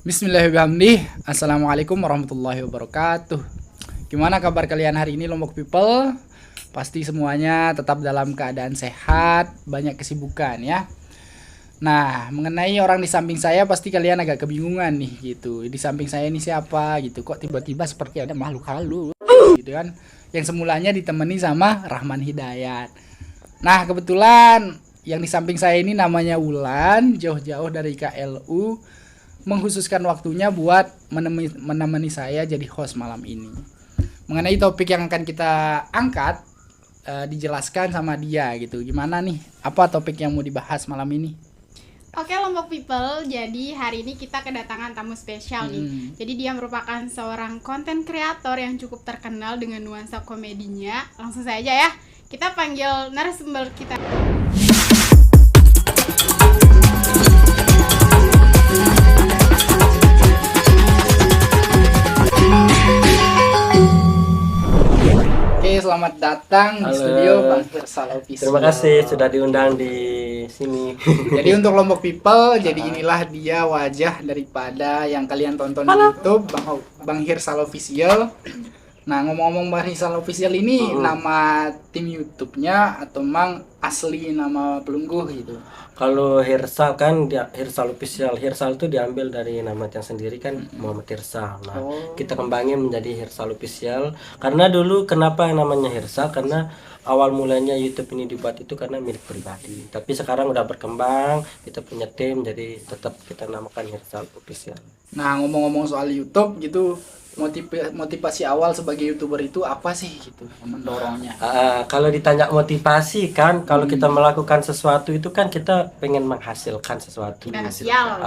Bismillahirrahmanirrahim. Assalamualaikum warahmatullahi wabarakatuh. Gimana kabar kalian hari ini Lombok People? Pasti semuanya tetap dalam keadaan sehat, banyak kesibukan ya. Nah, mengenai orang di samping saya pasti kalian agak kebingungan nih gitu. Di samping saya ini siapa gitu. Kok tiba-tiba seperti ada makhluk halus gitu kan. Yang semulanya ditemani sama Rahman Hidayat. Nah, kebetulan yang di samping saya ini namanya Wulan, jauh-jauh dari KLU, mengkhususkan waktunya buat menemani saya jadi host malam ini. Mengenai topik yang akan kita angkat, dijelaskan sama dia gitu. Gimana nih? Apa topik yang mau dibahas malam ini? Oke Lombok People, jadi hari ini kita kedatangan tamu spesial nih. Jadi dia merupakan seorang konten kreator yang cukup terkenal dengan nuansa komedinya. Langsung saja ya, kita panggil narasumber kita. Oke, selamat datang di studio Bang Hirsal Official. Terima kasih sudah diundang di sini. Jadi untuk Lombok People, jadi inilah dia wajah daripada yang kalian tonton di YouTube, Bang Hirsal Official. Nah, ngomong-ngomong Bang Hirsal Official ini nama tim YouTube-nya atau memang asli nama pelungguh gitu? Kalau Hirsal kan dia Hirsal Official. Hirsal itu diambil dari nama yang sendiri kan, Muhammad Hirsal. Nah, kita kembangin menjadi Hirsal Official. Karena dulu kenapa namanya Hirsal? Karena awal mulanya YouTube ini dibuat itu karena milik pribadi. Tapi sekarang udah berkembang, kita punya tim, jadi tetap kita namakan Hirsal Official. Nah, ngomong-ngomong soal YouTube gitu, motivasi awal sebagai YouTuber itu apa sih gitu mendorongnya? Kalau ditanya motivasi kan, kalau kita melakukan sesuatu itu kan kita pengen menghasilkan sesuatu. Finansial.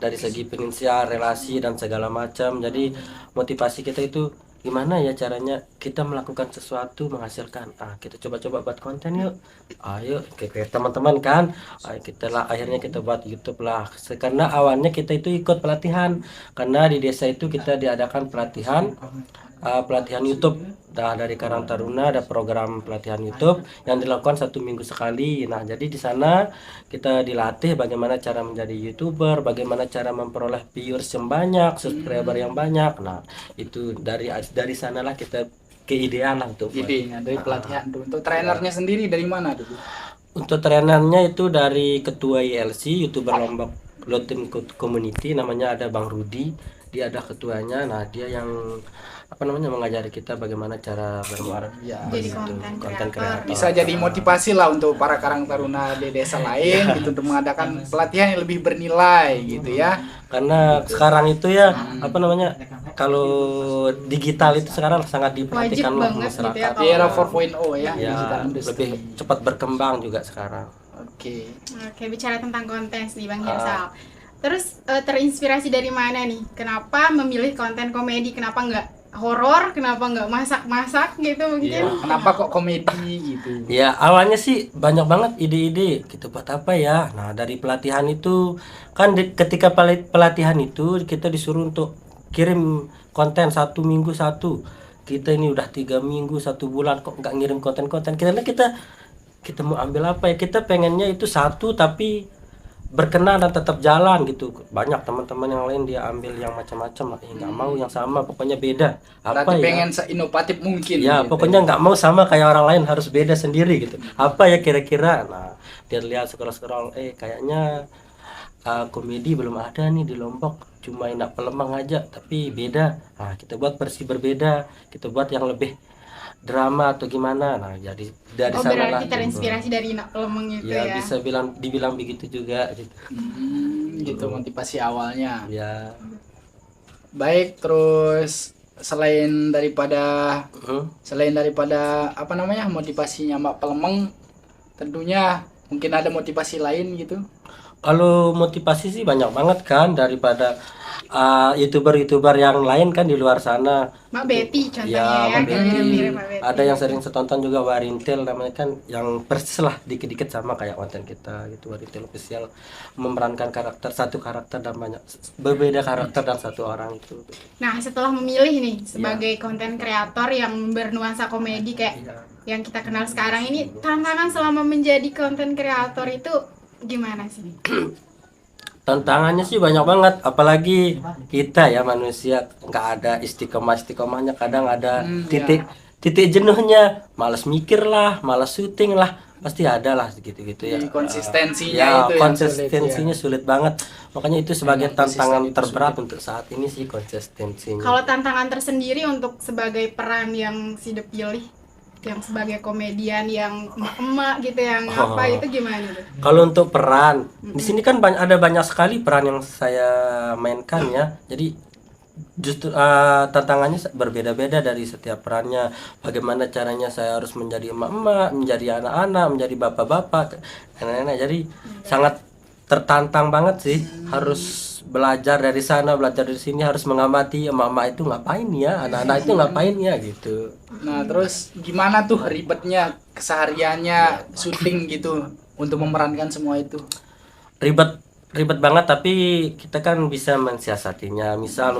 Dari segi finansial, relasi dan segala macam. Jadi motivasi kita itu gimana ya caranya kita melakukan sesuatu menghasilkan. Kita coba-coba buat konten yuk. Ayo kayak teman-teman kan. Akhirnya kita buat YouTube lah. Karena awalnya kita itu ikut pelatihan. Karena di desa itu kita diadakan pelatihan YouTube. Nah, dari Karang Taruna ada program pelatihan YouTube yang dilakukan 1 minggu sekali. Nah, jadi di sana kita dilatih bagaimana cara menjadi YouTuber, bagaimana cara memperoleh viewers yang banyak, subscriber yang banyak. Nah, itu dari sanalah kita keidean lah untuk Idenya dari pelatihan tuh. Untuk trainernya sendiri dari mana dulu? Untuk trainernya itu dari ketua ILC YouTuber Lombok Lotin Community, namanya ada Bang Rudi. Dia ada ketuanya. Nah, dia yang mengajari kita bagaimana cara berbuat Jadi konten kreator. Bisa jadi motivasi lah untuk para Karang Taruna di desa lain gitu untuk mengadakan pelatihan yang lebih bernilai gitu ya. Karena sekarang itu ya kalau digital itu sekarang sangat diperhatikan oleh masyarakat. Gitu Di era 4.0 ya, Ya, digital industry. lebih cepat berkembang juga sekarang. Oke. Oke, bicara tentang konten nih Bang Hirsal. Terus terinspirasi dari mana nih? Kenapa memilih konten komedi? Kenapa nggak horor? Kenapa nggak masak-masak gitu mungkin? Kenapa kok komedi gitu? Ya, awalnya sih banyak banget ide-ide kita buat apa ya. Nah, dari pelatihan itu kan ketika pelatihan itu kita disuruh untuk kirim konten 1 minggu satu. Kita ini udah 3 minggu 1 bulan kok nggak ngirim konten-konten. Kita mau ambil apa ya? Kita pengennya itu satu tapi berkenan dan tetap jalan gitu. Banyak teman-teman yang lain dia ambil yang macam-macam lah, nggak mau yang sama, pokoknya beda. Berarti Ya? pengen seinovatif mungkin. Ya, gitu. pokoknya nggak mau sama kayak orang lain, harus beda sendiri gitu. Apa ya kira-kira? Nah, dia lihat scroll-scroll, kayaknya komedi belum ada nih di Lombok. Cuma Enak Pelemang aja, tapi beda. Nah, kita buat versi berbeda. Kita buat yang lebih drama atau gimana. Nah, jadi dari sana lah. Berarti terinspirasi dari Enak Pelemang itu ya. Bisa dibilang begitu juga gitu. Gitu motivasi awalnya. Ya. Baik, terus selain daripada motivasinya Mbak Pelemeng, tentunya mungkin ada motivasi lain gitu. Kalau motivasi sih banyak banget kan daripada YouTuber-YouTuber yang lain kan di luar sana. Mbak Betty contohnya Ya, ya. Mbak Betty. Mirip Mbak Betty. Ada yang sering setonton juga Warintil namanya kan, yang persis lah dikit-dikit sama kayak konten kita gitu. Warintil Official memerankan satu karakter dan banyak berbeda karakter dan satu orang itu. Nah, setelah memilih nih sebagai konten kreator yang bernuansa komedi kayak yang kita kenal sekarang ini, tantangan selama menjadi konten kreator itu gimana sih? Tantangannya sih banyak banget, apalagi kita ya manusia nggak ada istiqomahnya, kadang ada titik jenuhnya, malas mikir lah, malas syuting lah, pasti ada lah gitu-gitu ya. Konsistensinya Ya, itu yang konsistensinya sulit banget, makanya itu sebagai Memang tantangan konsisten itu terberat untuk saat ini sih, konsistensinya. Kalau tantangan tersendiri untuk sebagai peran yang Sidep pilih, yang sebagai komedian yang emak gitu, yang apa itu gimana tuh? Kalau untuk peran, di sini kan ada banyak sekali peran yang saya mainkan ya. Jadi justru tantangannya berbeda-beda dari setiap perannya. Bagaimana caranya saya harus menjadi emak-emak, menjadi anak-anak, menjadi bapak-bapak, nenek-nenek. Jadi sangat tertantang banget sih. Harus belajar dari sana, belajar dari sini, harus mengamati emak-emak itu ngapain ya, anak-anak itu ngapain ya gitu. Nah, terus gimana tuh ribetnya kesehariannya syuting gitu untuk memerankan semua itu? Ribet banget, tapi kita kan bisa mensiasatinya. Misal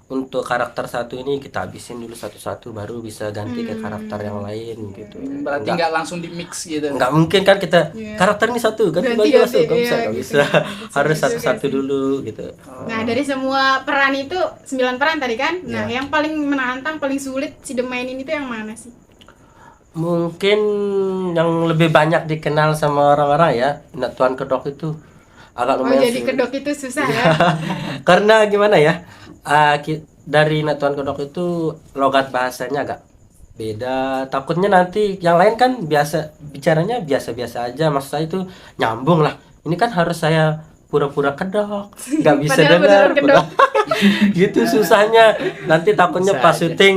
untuk karakter satu ini kita habisin dulu satu-satu, baru bisa ganti ke karakter yang lain gitu. Berarti nggak langsung di mix gitu. Nggak mungkin kan kita karakter ini satu ganti baju Ganti, langsung, nggak bisa, iya, nggak gitu. bisa. Betul Harus juga satu-satu sih. dulu gitu. Nah, dari semua peran itu 9 peran tadi kan. Nah, yang paling menantang, paling sulit si mainin itu yang mana sih? Mungkin yang lebih banyak dikenal sama orang-orang ya, Tuan Kedok itu agak Oh, lumayan jadi sulit. kedok itu susah ya. Karena gimana ya, dari Tuan Kedok itu logat bahasanya agak beda. Takutnya nanti yang lain kan bicaranya biasa-biasa aja, maksud saya itu nyambung lah. Ini kan harus saya pura-pura kedok, nggak bisa Padahal dengar. beneran kedok. Gitu susahnya. Nanti takutnya Bisa pas aja. syuting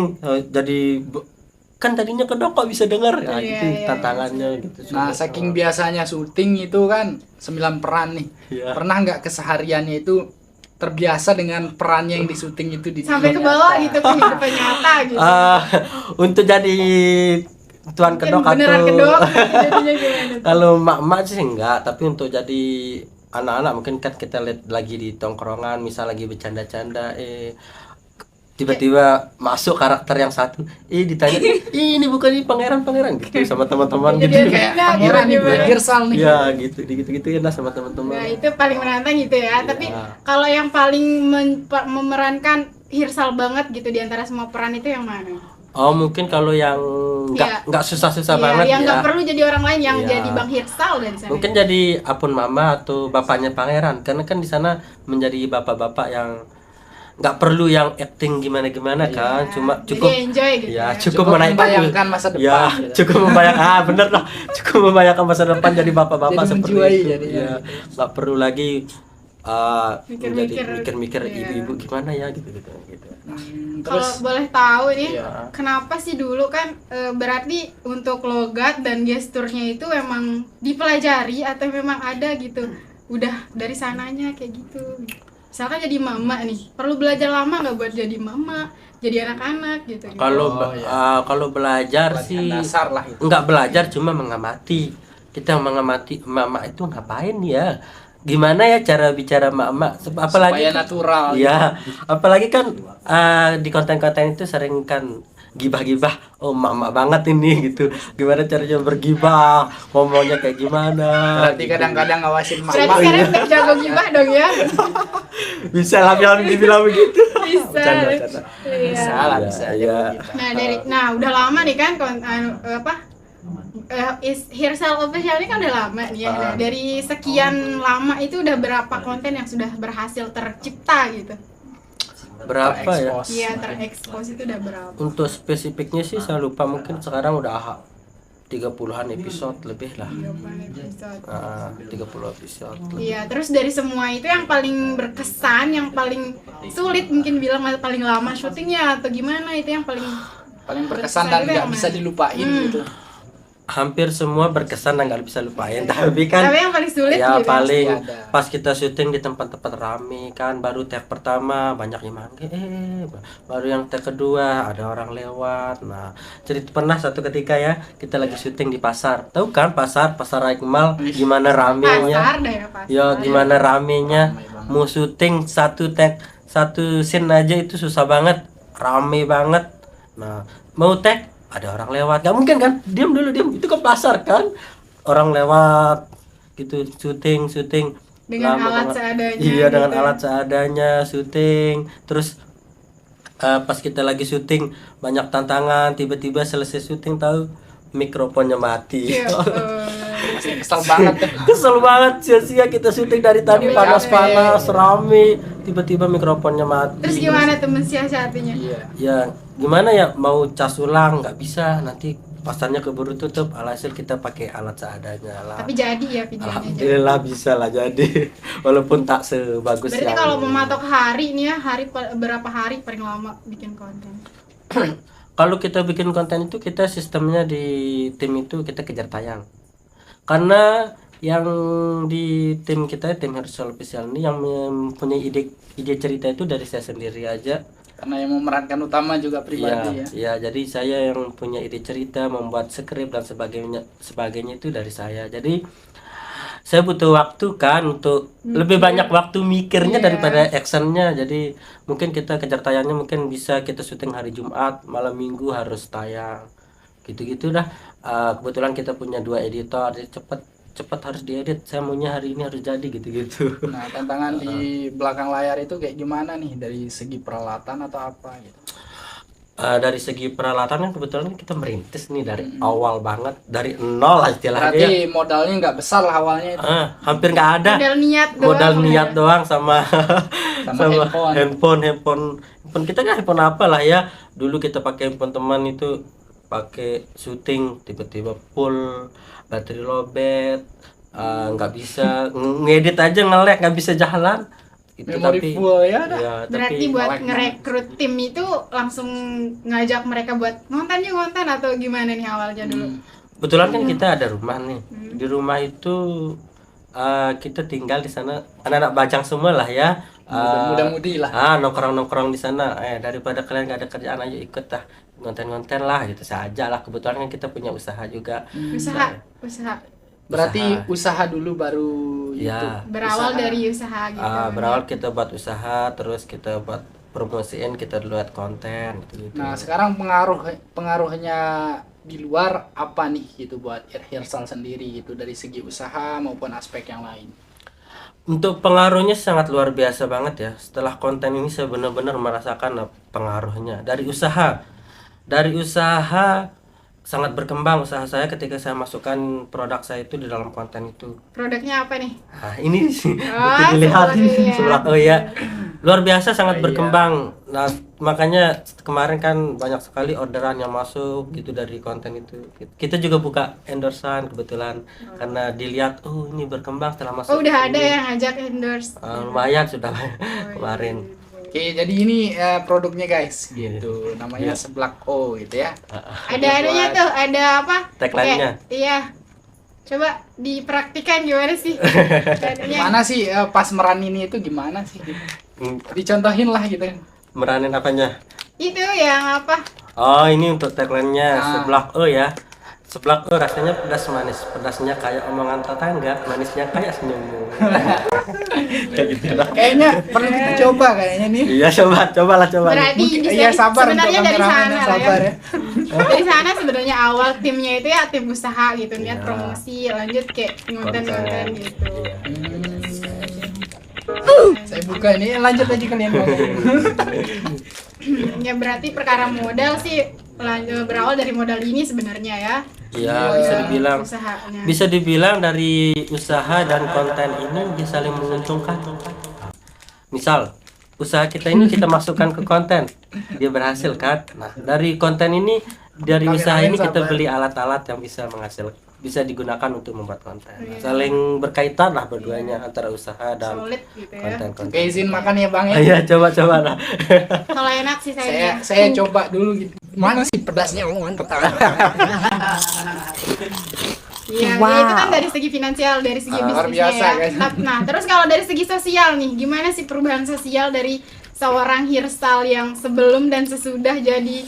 kan tadinya kedok kok bisa dengar. Nah, Iya, itu iya, tantangannya gitu. Nah, saking biasanya syuting itu kan 9 peran nih. Iya. Pernah nggak kesehariannya itu terbiasa dengan perannya yang di syuting itu di Sampai ke dunia bawah nyata? gitu, kehidupan nyata gitu. Untuk jadi Tuan Mungkin Kedok beneran atau kedok jadinya gimana? kalau mak-mak sih enggak, tapi untuk jadi anak-anak mungkin kan kita lihat lagi di tongkrongan, misal lagi bercanda-canda, tiba-tiba masuk karakter yang satu, ditanya, ini bukan ini pangeran gitu sama teman-teman Jadi gitu. dia Kayak Nah, pangeran nih, gimana? Girsal nih. Ya gitu-gituin lah sama teman-teman. Nah, itu paling menantang gitu ya. Tapi kalau yang paling memerankan Hirsal banget gitu di antara semua peran itu yang mana? Oh, mungkin kalau yang Iya. nggak susah-susah Iya, banget yang ya. nggak perlu jadi orang lain, yang Iya. jadi Bang Hirsal dari sana. Mungkin jadi apun mama atau bapaknya pangeran, karena kan di sana menjadi bapak-bapak yang nggak perlu yang acting gimana-gimana kan, cuma Jadi cukup enjoy gitu ya ya. cukup Cukup menaikkan membayangkan masa depan ya gitu. cukup membayangkan bener lah, cukup membayangkan masa depan jadi bapak-bapak Jadi seperti menjiwai itu jadinya. ya, nggak perlu lagi Mikir-mikir, mikir-mikir iya. ibu-ibu gimana ya gitu. Kalau Terus boleh tahu nih, Iya. kenapa sih dulu kan berarti untuk logat dan gesturnya itu emang dipelajari atau memang ada gitu? Udah dari sananya kayak gitu. Misalkan jadi mama nih, perlu belajar lama nggak buat jadi mama, jadi anak-anak gitu? Kalau Oh, iya. kalau belajar pelatihan sih dasar lah itu. nggak belajar, cuma mengamati. Kita mengamati mama itu ngapain ya, gimana ya cara bicara mama, apalagi Supaya natural. ya, apalagi kan di konten-konten itu sering kan gibah-gibah, oh mama banget ini gitu, gimana caranya bergibah, ngomongnya kayak gimana. Berarti kadang-kadang ngawasin Berarti mama. sekarang udah jago gibah dong ya? Bisa lah bilang dibilang begitu. Bisa. Bercanda. Iya. Salah bisa Iya. Nah udah lama nih kan Hirsal Official ini kan udah lama nih ya. Nah, dari sekian lama itu udah berapa konten yang sudah berhasil tercipta gitu? Berapa ya? Terekspos. Iya, terekspos itu udah berapa? Untuk spesifiknya sih saya lupa, mungkin sekarang udah 30-an episode lebih lah. 30 episode. 30 episode. Iya, terus dari semua itu yang paling berkesan, yang paling sulit mungkin bilang paling lama syutingnya atau gimana, itu yang paling Paling berkesan dan itu yang nggak bisa mana? dilupain gitu. Hampir semua berkesan dan nggak bisa lupain, tapi kan Tapi yang paling sulit ya gitu. paling pasti ada. pas kita syuting di tempat-tempat rame kan, baru take pertama banyak yang manggil, baru yang take kedua ada orang lewat. Nah, pernah satu ketika ya, kita lagi syuting di pasar, tahu kan pasar Aikmal gimana ramenya. Pasar dah ya, pasar. Ya gimana ramenya, Ramai banget. mau syuting satu scene aja itu susah banget, rame banget. Nah, mau tag ada orang lewat, nggak mungkin kan, diam, itu kan pasar kan, orang lewat gitu, syuting Dengan lama alat banget. seadanya Iya, dengan gitu. alat seadanya syuting. Terus pas kita lagi syuting banyak tantangan, tiba-tiba selesai syuting tahu mikrofonnya mati. Ya, Pasti kesel banget tuh. Kesel banget, sia-sia kita syuting dari tadi Capek. panas-panas, rame, tiba-tiba mikrofonnya mati. Terus gimana tuh mensiasatinya? Iya. Ya gimana ya, mau cas ulang nggak bisa, nanti pasarnya keburu tutup, alhasil kita pakai alat seadanya lah. Tapi jadi ya videonya. Alhamdulillah bisa lah jadi, walaupun tak sebagus Berarti yang kalau mematok hari nih ya, berapa hari paling lama bikin konten? kalau kita bikin konten itu, kita sistemnya di tim itu kita kejar tayang. Karena yang di tim kita, tim Hersal Official ini, yang mempunyai ide cerita itu dari saya sendiri aja. Karena yang memerankan utama juga pribadi ya. Iya, jadi saya yang punya ide cerita, membuat skrip dan sebagainya itu dari saya. Jadi saya butuh waktu kan untuk lebih banyak waktu mikirnya Iya. daripada actionnya. Jadi mungkin kita kejar tayangnya mungkin bisa kita syuting hari Jumat, malam Minggu harus tayang. Gitu-gitu dah. Kebetulan kita punya 2 editor, jadi cepet harus diedit. Saya maunya hari ini harus jadi gitu-gitu. Nah, tantangan di belakang layar itu kayak gimana nih dari segi peralatan atau apa gitu? Dari segi peralatan kan kebetulan kita merintis nih dari awal banget, dari nol lah istilahnya. Berarti modalnya nggak besar lah awalnya itu. Hampir nggak ada. Modal niat doang. Modal ya. niat doang sama Sama handphone kita kan handphone apa lah ya. Dulu kita pakai handphone teman itu, pakai syuting tiba-tiba full, baterai lowbat, nggak bisa ngedit aja, nge-lag, nggak bisa jalan gitu. Memori full ya dah. ya, Berarti tapi buat like ngerekrut tim itu langsung ngajak mereka buat ngonten atau gimana nih awalnya dulu? kebetulan kan kita ada rumah nih. Di rumah itu kita tinggal di sana, anak-anak bajang semua lah ya. Muda-mudi lah. Nongkrong di sana. Daripada kalian gak ada kerjaan, ayo ikut lah, ngonten lah gitu saja lah. Kebetulan kan kita punya usaha juga. Usaha. Berarti usaha dulu baru Ya. itu. Berawal Usaha. dari usaha gitu. Berawal kita buat usaha, terus kita buat promosiin, kita buat konten gitu. Nah, sekarang pengaruhnya di luar apa nih gitu buat Hersal sendiri gitu dari segi usaha maupun aspek yang lain. Untuk pengaruhnya sangat luar biasa banget ya. Setelah konten ini saya benar-benar merasakan pengaruhnya dari usaha. Dari usaha sangat berkembang usaha saya ketika saya masukkan produk saya itu di dalam konten itu. Produknya apa nih? Nah, ini sih Oh, untuk dilihat sebelah, sebelah, oh ya. Luar biasa, sangat Iya. berkembang. Nah, makanya kemarin kan banyak sekali orderan yang masuk gitu dari konten itu. Kita juga buka endorsean kebetulan karena dilihat, oh ini berkembang setelah masuk. Oh, udah ada ini. yang ngajak endorse. Lumayan sudah kemarin. Oke, jadi ini produknya guys gitu. Namanya Seblak O gitu ya. Ada adanya tuh, ada apa? Tagline-nya. Iya. Coba dipraktikan gimana sih? Gimana sih pas meranin itu gimana sih? Dicontohin lah gitu. Meranin apanya? Itu yang apa? Oh, ini untuk tagline-nya Seblak Seblak O ya. Seblak O rasanya pedas manis, pedasnya kayak omongan tetangga, manisnya kayak senyummu. Kayak gitu dah. Kayaknya perlu kita coba kayaknya nih. Iya, cobalah. Berarti Iya, sabar untuk sebenarnya dari kameramen, sana lah sabar ya. ya. Dari sana sebenarnya awal timnya itu ya tim usaha gitu, niat Iya. promosi, lanjut kayak konten gitu. Iya. Saya buka ini, lanjut aja kalian ngomong. Ya berarti perkara modal sih berawal dari modal ini sebenarnya ya. Iya, bisa dibilang. Usahanya. Bisa dibilang dari usaha dan konten ini dia saling menguntungkan. Misal, usaha kita ini kita masukkan ke konten, dia berhasil kan? Nah, dari konten ini, dari usaha ini kita beli alat-alat yang bisa digunakan untuk membuat konten. Nah, saling berkaitan lah berduanya antara usaha dan Solid gitu ya. konten-konten. Oke, izin makan ya Bang ya. Iya, coba lah. Kalau enak sih Saya coba dulu gitu. Mana sih pedasnya mantap. Iya, Wow. ya itu kan dari segi finansial, dari segi Luar bisnisnya biasa, ya. guys. Nah, terus kalau dari segi sosial nih, gimana sih perubahan sosial dari seorang Hersal yang sebelum dan sesudah jadi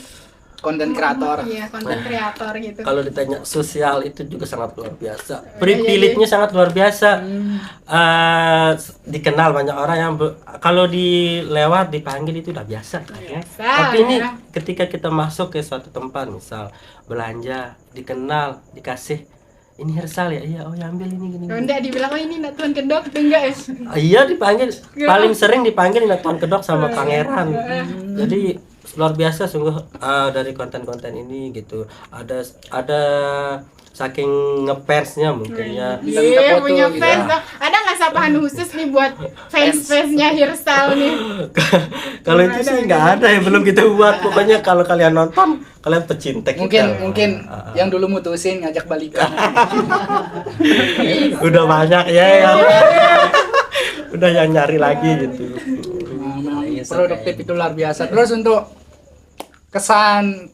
Konten kreator. Iya, konten kreator gitu. Kalau ditanya sosial itu juga sangat luar biasa. Privilege-nya sangat luar biasa. Dikenal banyak orang yang kalau dilewat dipanggil itu udah biasa kan ya. Biasa, Tapi ini ya. ketika kita masuk ke suatu tempat, misal belanja, dikenal, dikasih ini Hersal ya, iya, oh ya ambil ini gini. Oh, enggak dibilang, oh ini nak Tuan Kedok, enggak ya? Iya dipanggil, paling sering dipanggil Tuan Kedok sama Pangeran. Jadi luar biasa sungguh dari konten-konten ini gitu. Ada saking ngefansnya mungkin ya. Iya, foto punya gitu fans. ya. Ada nggak sapaan khusus nih buat fans-fansnya Hirsal nih? Kalau itu sih nggak ada ya, belum kita buat. Pokoknya kalau kalian nonton, kalian pecinta kita. Mungkin yang dulu mutusin ngajak balikan. Udah banyak ya, udah yang nyari lagi gitu. Memang produktif itu luar biasa. Terus untuk kesan,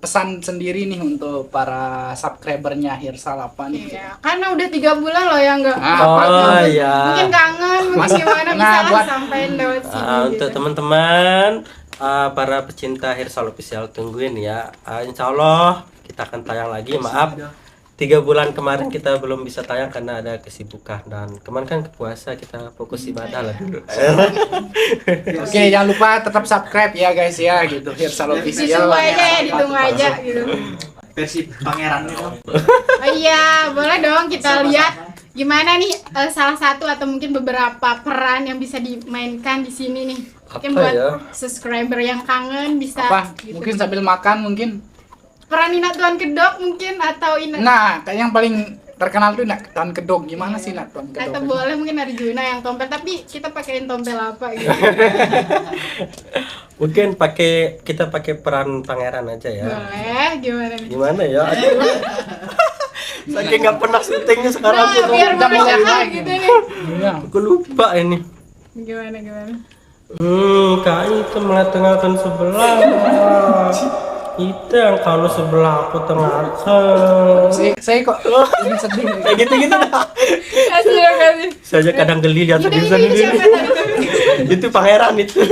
pesan sendiri nih untuk para subscribernya Hirsal apa nih? Iya, karena udah 3 bulan loh ya nggak. Oh iya. Mungkin kangen, mungkin gimana bisa lah buat- sampein lewat sini. Untuk gitu. teman-teman para pecinta Hirsal Official, tungguin ya. Insya Allah kita akan tayang lagi. Maaf 3 bulan kemarin kita belum bisa tayang karena ada kesibukan, dan kemarin kan puasa, kita fokus ibadah lah dulu. Oke, jangan lupa tetap subscribe ya guys ya gitu Hirsal Official. Ditunggu aja ya, ditunggu aja gitu. Versi pangeran itu. Oh iya, boleh dong kita lihat gimana nih salah satu atau mungkin beberapa peran yang bisa dimainkan di sini nih. Mungkin Apa buat ya? subscriber yang kangen bisa Apa? gitu. Mungkin sambil makan mungkin. Peran Inak Tuan Kedok mungkin, atau Inak Nah, kayak yang paling terkenal tuh Nak Tuan Kedok. Gimana sih Nak Tuan Kedok? atau boleh mungkin Arjuna yang tompel, tapi kita pakein tompel apa gitu. Mungkin kita pakai peran pangeran aja ya. Boleh, gimana nih? Gimana ya? Saking nggak pernah syutingnya sekarang Nah, kita biar udah mulai merasakan lagi. gitu nih. Iya. aku lupa ini. Gimana? Kak itu melengahkan sebelah. Itu yang kalau sebelah aku tengahkan. Saya kok ini sedih. Kayak gitu-gitu dah. Kasih. Saya kadang geli lihat Itu sendiri. siapa tadi? Itu pangeran itu.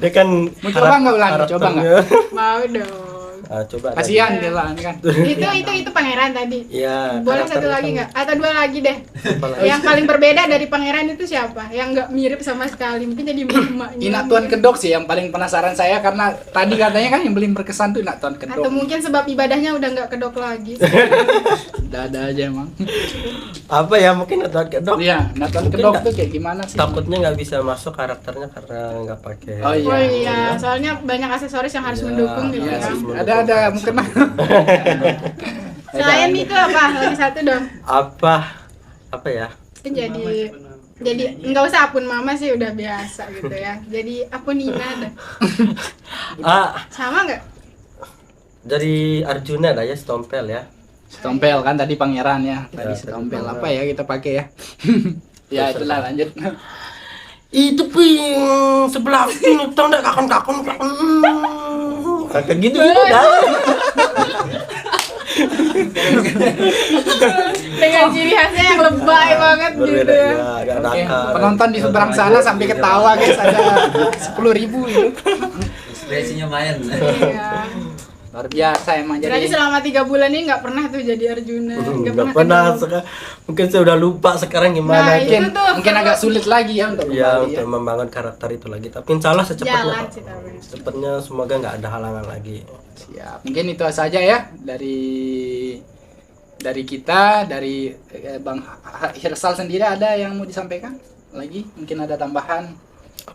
Dia kan Mau coba nggak ulang? Coba karakternya. Mau dong. Coba. Kasihan dia lah ini kan. Itu pangeran tadi. Iya. Boleh satu karakternya lagi kan- nggak? Atau 2 lagi deh. Apa lagi? Yang paling berbeda dari pangeran itu siapa? Yang nggak mirip sama sekali. Mungkin jadi emaknya. Inak Tuan Kedok sih yang paling penasaran saya, karena tadi katanya kan yang paling berkesan tuh Inak Tuan Atau Kedok. mungkin sebab ibadahnya udah nggak kedok lagi. Udah ada aja emang. Apa ya, mungkin ada kedok. Iya, Inak Tuan Mungkin Kedok nggak- tuh kayak gimana sih? Takutnya nggak bisa masuk karakternya karena nggak pakai. Oh iya. Oh iya, soalnya banyak aksesoris yang harus Iya, mendukung gitu Iya ya. sih. Mendukung. Ada mungkin. Selain itu apa? Lagi satu dong. Apa ya? Itu jadi nggak usah akun mama sih, udah biasa gitu ya. Jadi akun Nina dah. Sama nggak? Dari Arjuna dah ya, Stompel ya. Stompel kan tadi pangeran ya. Tadi Ya, stompel tadi apa ya kita pakai ya? Ya itulah, lanjut. Itu ping sebelah sini, tau nggak kakon. Kayak gitu dah. Dengan ciri khasnya yang lebay banget gitu Berbeda ya. ya, agak Oke, nakal. penonton di seberang sana sampai ketawa guys, ada 10.000 itu. Ekspresinya main. Iya. Luar biasa emang Berarti jadi. selama 3 bulan ini nggak pernah tuh jadi Arjuna. Nggak pernah. Mungkin saya udah lupa sekarang Nah, gimana. itu tuh. Mungkin agak sulit lagi ya untuk Ya, kembali ya. untuk membangun karakter itu lagi. Tapi insya Allah secepatnya. Jalan kok. sih tapi. Secepatnya semoga nggak ada halangan lagi. Siap. Mungkin itu saja ya dari kita, dari Bang Hirsal sendiri, ada yang mau disampaikan lagi? Mungkin ada tambahan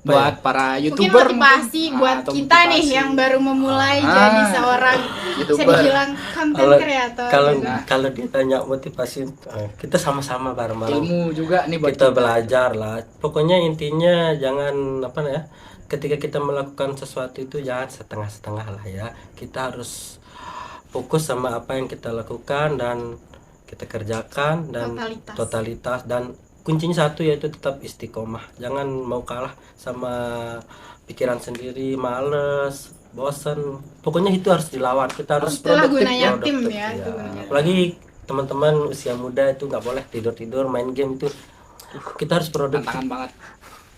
buat para Mungkin YouTuber motivasi mungkin? buat Atau kita nih motivasi. yang baru memulai Ah, jadi seorang bisa YouTuber. dibilang content Kalau creator. kalau gitu. kalau ditanya motivasi, kita sama-sama bareng-bareng. ilmu juga nih buat Kita belajar lah. Pokoknya intinya jangan apa ya. Ketika kita melakukan sesuatu itu jangan setengah-setengah lah ya. Kita harus fokus sama apa yang kita lakukan dan kita kerjakan, dan totalitas, dan kuncinya satu yaitu tetap istiqomah. Jangan mau kalah sama pikiran sendiri, males, bosen. Pokoknya itu harus dilawan. Kita harus Itulah produktif, gunanya produktif, tim ya, ya. itu gunanya. Apalagi teman-teman usia muda itu nggak boleh tidur-tidur main game itu. Kita harus produktif. tantangan banget.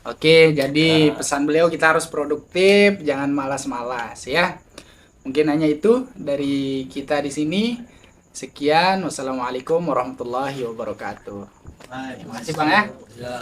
Oke, jadi pesan beliau kita harus produktif, jangan malas-malas ya. Mungkin hanya itu dari kita di sini. Sekian, wassalamualaikum warahmatullahi wabarakatuh. Terima kasih Bang ya. Ya.